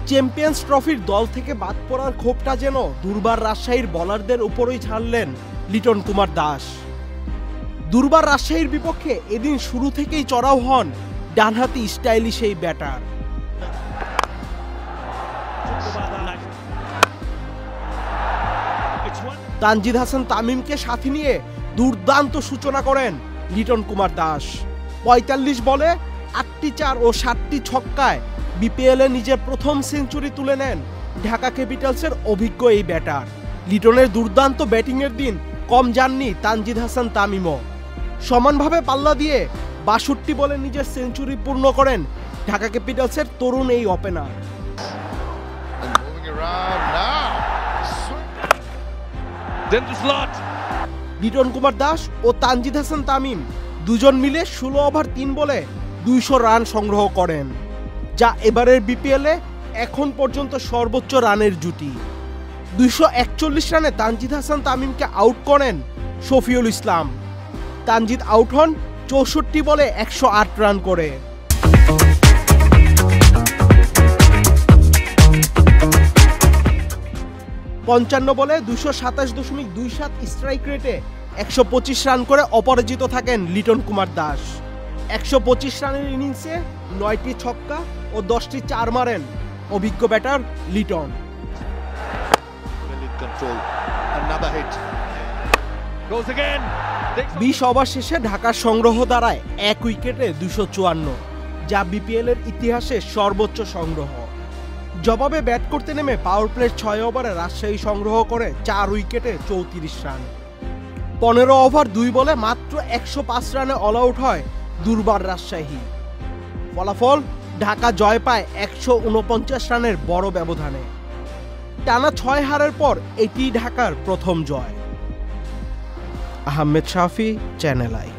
Champions ট্রফির দল থেকে বাদ পড়ার ক্ষোভটা যেন দুর্বার রাজশাহীর বোলারদের উপরই ছাড়লেন লিটন কুমার দাস। দুর্বার রাজশাহীর বিপক্ষে এদিন শুরু থেকেই চড়াও হন ডানহাতি স্টাইলিশ এই ব্যাটার। তানজিদ হাসান তামিমকে সাথে নিয়ে দুর্দান্ত সূচনা করেন লিটন কুমার দাস। ৪৫ বলে ৮টি ৪ ও ৭টি ছক্কায় বিপিএলে নিজের প্রথম সেঞ্চুরি তুলে নেন ঢাকা ক্যাপিটালসের অভিজ্ঞ এই ব্যাটার। লিটনের দুর্দান্ত ব্যাটিংয়ের দিন কম যাননি তানজিদ হাসান তামিমও। সমানভাবে পাল্লা দিয়ে ৬২ বলে নিজের সেঞ্চুরি পূর্ণ করেন ঢাকা ক্যাপিটালসের তরুণ এই ওপেনার। লিটন কুমার দাস ও তানজিদ হাসান তামিম দুজন মিলে ১৬ ওভার ৩ বলে ২০০ রান সংগ্রহ করেন, যা এবারের বিপিএলে এখন পর্যন্ত সর্বোচ্চ রানের জুটি। ২৪১ রানে তানজিদ হাসান তামিমকে আউট করেন শফিউল ইসলাম। তানজিদ আউট হন ৬৪ বলে ১০৮ রান করে। ৫৫ বলে ২২৭.২৭ স্ট্রাইক রেটে ১২৫ রান করে অপরাজিত থাকেন লিটন কুমার দাস। ১২৫ রানের ইনিংসে ৯টি ছক্কা ও ১০টি ৪ মারেন অভিজ্ঞ ব্যাটার লিটন। ২০ ওভার শেষে ঢাকার সংগ্রহ দাঁড়ায় ১ উইকেটে ২৫৪, যা বিপিএলের ইতিহাসে সর্বোচ্চ সংগ্রহ। জবাবে ব্যাট করতে নেমে পাওয়ার প্লের ৬ ওভারে রাজশাহী সংগ্রহ করে ৪ উইকেটে ৩৪ রান। ১৫ ওভার ২ বলে মাত্র ১০৫ রানে অল আউট হয় দুর্বার রাজশাহী। ফলাফল ঢাকা জয় পায় ১৪৯ রানের বড় ব্যবধানে। টানা ৬ হারের পর এটি ঢাকার প্রথম জয়। আহমেদ শাফি, চ্যানেল আই।